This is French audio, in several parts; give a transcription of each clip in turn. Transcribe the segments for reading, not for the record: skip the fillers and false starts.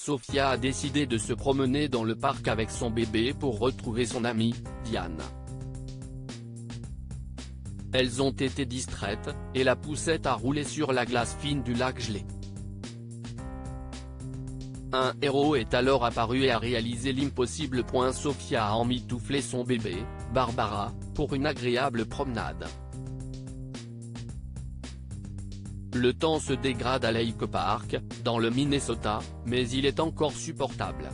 Sofia a décidé de se promener dans le parc avec son bébé pour retrouver son amie, Diane. Elles ont été distraites, et la poussette a roulé sur la glace fine du lac gelé. Un héros est alors apparu et a réalisé l'impossible. Sofia a emmitouflé son bébé, Barbara, pour une agréable promenade. Le temps se dégrade à Lake Park, dans le Minnesota, mais il est encore supportable.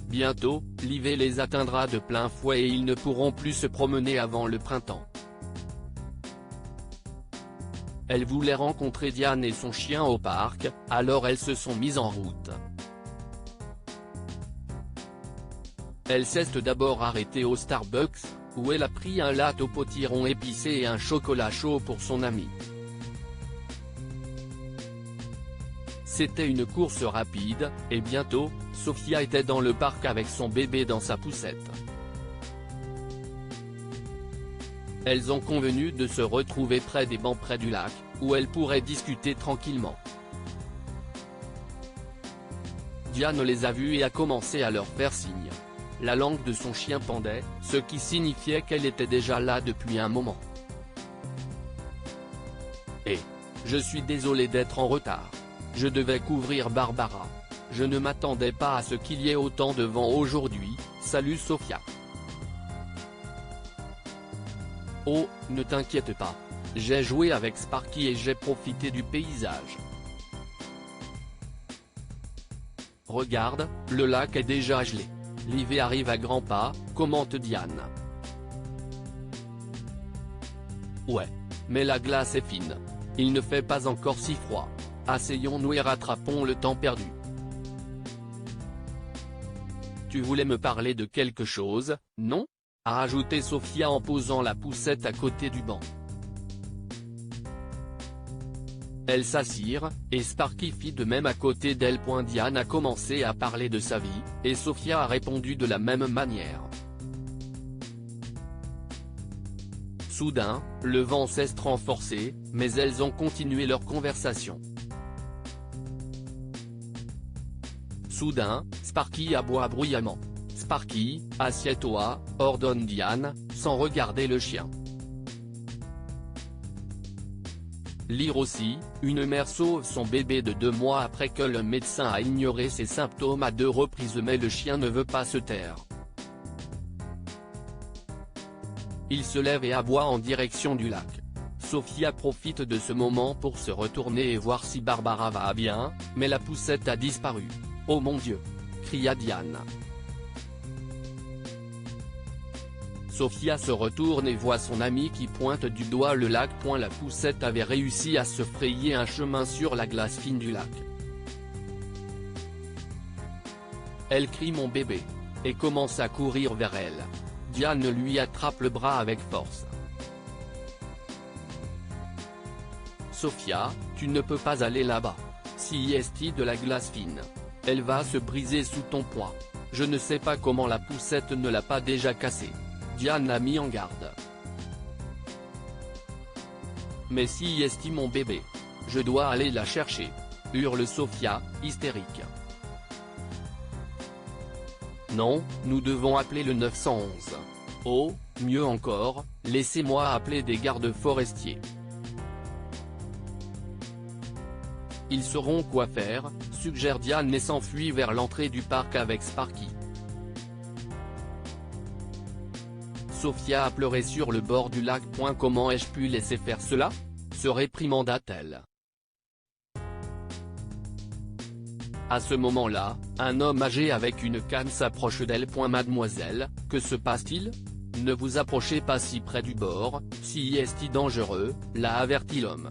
Bientôt, l'hiver les atteindra de plein fouet et ils ne pourront plus se promener avant le printemps. Elles voulaient rencontrer Diane et son chien au parc, alors elles se sont mises en route. Elle s'est d'abord arrêtée au Starbucks, où elle a pris un latte au potiron épicé et un chocolat chaud pour son amie. C'était une course rapide, et bientôt, Sofia était dans le parc avec son bébé dans sa poussette. Elles ont convenu de se retrouver près des bancs près du lac, où elles pourraient discuter tranquillement. Diane les a vus et a commencé à leur faire signe. La langue de son chien pendait, ce qui signifiait qu'elle était déjà là depuis un moment. Et je suis désolé d'être en retard. Je devais couvrir Barbara. Je ne m'attendais pas à ce qu'il y ait autant de vent aujourd'hui, salut Sofia. Oh, ne t'inquiète pas. J'ai joué avec Sparky et j'ai profité du paysage. Regarde, le lac est déjà gelé. L'hiver arrive à grands pas, commente Diane. Ouais. Mais la glace est fine. Il ne fait pas encore si froid. Asseyons-nous et rattrapons le temps perdu. Tu voulais me parler de quelque chose, non ? A ajouté Sofia en posant la poussette à côté du banc. Elles s'assirent, et Sparky fit de même à côté d'elle. Diane a commencé à parler de sa vie, et Sofia a répondu de la même manière. Soudain, le vent s'est renforcé, mais elles ont continué leur conversation. Soudain, Sparky aboie bruyamment. Sparky, assieds-toi, ordonne Diane, sans regarder le chien. Lire aussi, une mère sauve son bébé de 2 mois après que le médecin a ignoré ses symptômes à 2 reprises mais le chien ne veut pas se taire. Il se lève et aboie en direction du lac. Sofia profite de ce moment pour se retourner et voir si Barbara va bien, mais la poussette a disparu. Oh mon Dieu ! Cria Diane. Sofia se retourne et voit son amie qui pointe du doigt le lac. La poussette avait réussi à se frayer un chemin sur la glace fine du lac. Elle crie mon bébé, et commence à courir vers elle. Diane lui attrape le bras avec force. Sofia, tu ne peux pas aller là-bas. Si y est de la glace fine. Elle va se briser sous ton poids. Je ne sais pas comment la poussette ne l'a pas déjà cassée. Diane l'a mis en garde. Mais si y est mon bébé. Je dois aller la chercher. Hurle Sofia, hystérique. Non, nous devons appeler le 911. Oh, mieux encore, laissez-moi appeler des gardes forestiers. Ils sauront quoi faire, suggère Diane et s'enfuit vers l'entrée du parc avec Sparky. Sofia a pleuré sur le bord du lac. Comment ai-je pu laisser faire cela ? Se réprimanda-t-elle. À ce moment-là, un homme âgé avec une canne s'approche d'elle. Mademoiselle, que se passe-t-il ? Ne vous approchez pas si près du bord, si est dangereux, l'a averti l'homme.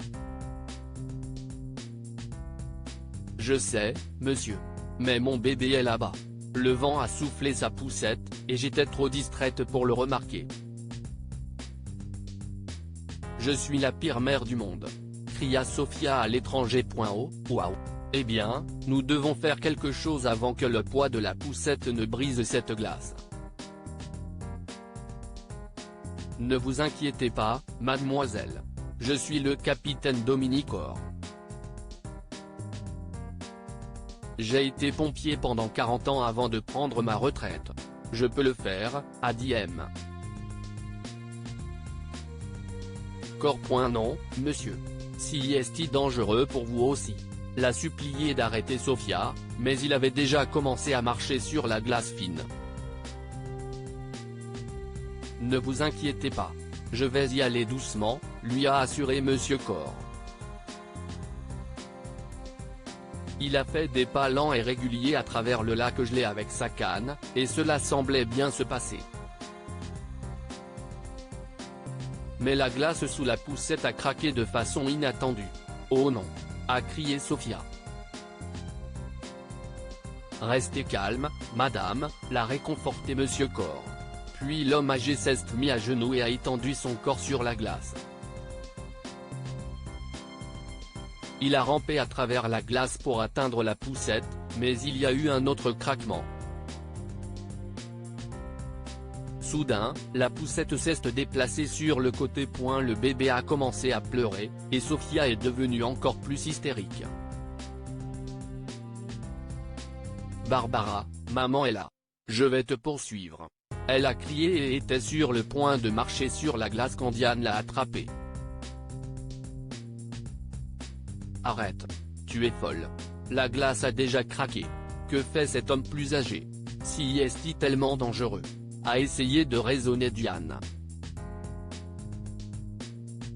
Je sais, monsieur. Mais mon bébé est là-bas. Le vent a soufflé sa poussette, et j'étais trop distraite pour le remarquer. Je suis la pire mère du monde. Cria Sofia à l'étranger. Oh, waouh. Eh bien, nous devons faire quelque chose avant que le poids de la poussette ne brise cette glace. Ne vous inquiétez pas, mademoiselle. Je suis le capitaine Dominique Orr. J'ai été pompier pendant 40 ans avant de prendre ma retraite. Je peux le faire, a dit M. Corps. Non, monsieur. Si est-il dangereux pour vous aussi? L'a supplié d'arrêter Sofia, mais il avait déjà commencé à marcher sur la glace fine. Ne vous inquiétez pas. Je vais y aller doucement, lui a assuré Monsieur Corr. Il a fait des pas lents et réguliers à travers le lac gelé avec sa canne, et cela semblait bien se passer. Mais la glace sous la poussette a craqué de façon inattendue. Oh non! A crié Sofia. Restez calme, madame, l'a réconforté Monsieur Corr. Puis l'homme âgé s'est mis à genoux et a étendu son corps sur la glace. Il a rampé à travers la glace pour atteindre la poussette, mais il y a eu un autre craquement. Soudain, la poussette s'est déplacée sur le côté. Le bébé a commencé à pleurer, et Sofia est devenue encore plus hystérique. Barbara, maman est là. Je vais te poursuivre. Elle a crié et était sur le point de marcher sur la glace quand Diane l'a attrapée. Arrête. Tu es folle. La glace a déjà craqué. Que fait cet homme plus âgé? Si est-il tellement dangereux? A essayé de raisonner Diane.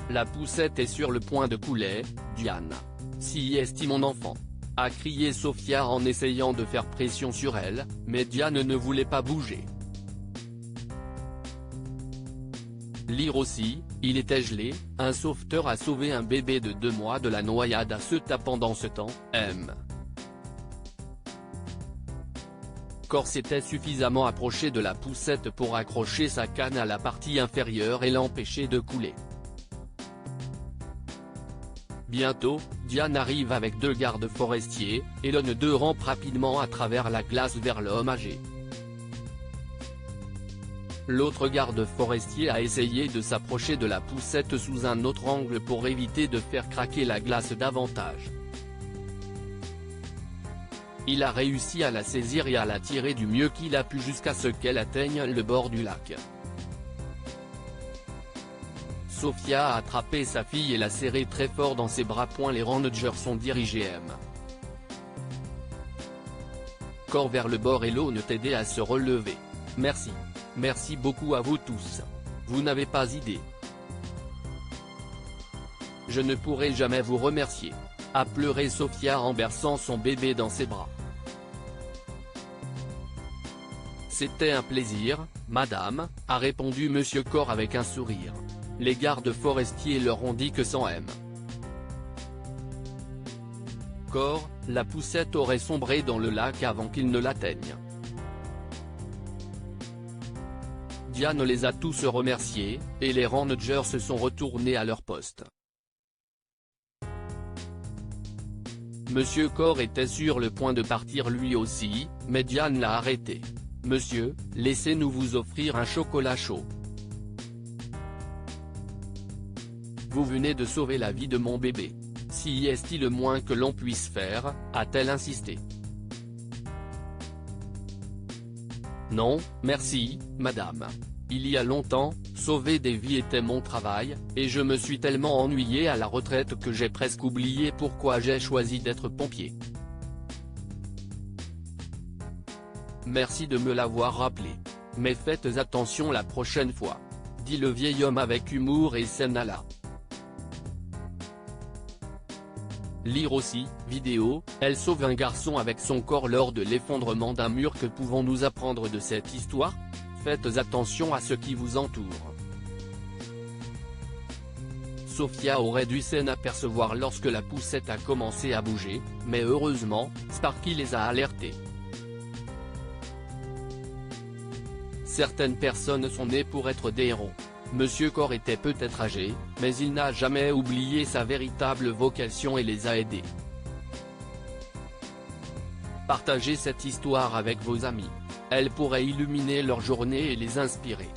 La poussette est sur le point de couler, Diane. Si est-il mon enfant? A crié Sofia en essayant de faire pression sur elle, mais Diane ne voulait pas bouger. Lire aussi, il était gelé, un sauveteur a sauvé un bébé de 2 mois de la noyade à Ceuta. Pendant ce temps, M. Corr s'était suffisamment approché de la poussette pour accrocher sa canne à la partie inférieure et l'empêcher de couler. Bientôt, Diane arrive avec 2 gardes forestiers, et l'un d'eux rampe rapidement à travers la glace vers l'homme âgé. L'autre garde forestier a essayé de s'approcher de la poussette sous un autre angle pour éviter de faire craquer la glace davantage. Il a réussi à la saisir et à la tirer du mieux qu'il a pu jusqu'à ce qu'elle atteigne le bord du lac. Sofia a attrapé sa fille et l'a serrée très fort dans ses bras. Les rangers sont dirigés M. Corr vers le bord et l'eau ne t'aidait à se relever. Merci. Merci beaucoup à vous tous. Vous n'avez pas idée. Je ne pourrai jamais vous remercier. A pleuré Sofia en berçant son bébé dans ses bras. C'était un plaisir, madame, a répondu Monsieur Corr avec un sourire. Les gardes forestiers leur ont dit que sans M. Corr, la poussette aurait sombré dans le lac avant qu'il ne l'atteigne. Diane les a tous remerciés, et les rangers se sont retournés à leur poste. Monsieur Corr était sur le point de partir lui aussi, mais Diane l'a arrêté. Monsieur, laissez-nous vous offrir un chocolat chaud. Vous venez de sauver la vie de mon bébé. Si est-il le moins que l'on puisse faire, a-t-elle insisté. Non, merci, madame. Il y a longtemps, sauver des vies était mon travail, et je me suis tellement ennuyé à la retraite que j'ai presque oublié pourquoi j'ai choisi d'être pompier. Merci de me l'avoir rappelé. Mais faites attention la prochaine fois. Dit le vieil homme avec humour et s'en alla. Lire aussi, vidéo, elle sauve un garçon avec son corps lors de l'effondrement d'un mur. Que pouvons-nous apprendre de cette histoire? Faites attention à ce qui vous entoure. Sofia aurait dû s'en apercevoir lorsque la poussette a commencé à bouger, mais heureusement, Sparky les a alertés. Certaines personnes sont nées pour être des héros. Monsieur Corr était peut-être âgé, mais il n'a jamais oublié sa véritable vocation et les a aidés. Partagez cette histoire avec vos amis. Elle pourrait illuminer leur journée et les inspirer.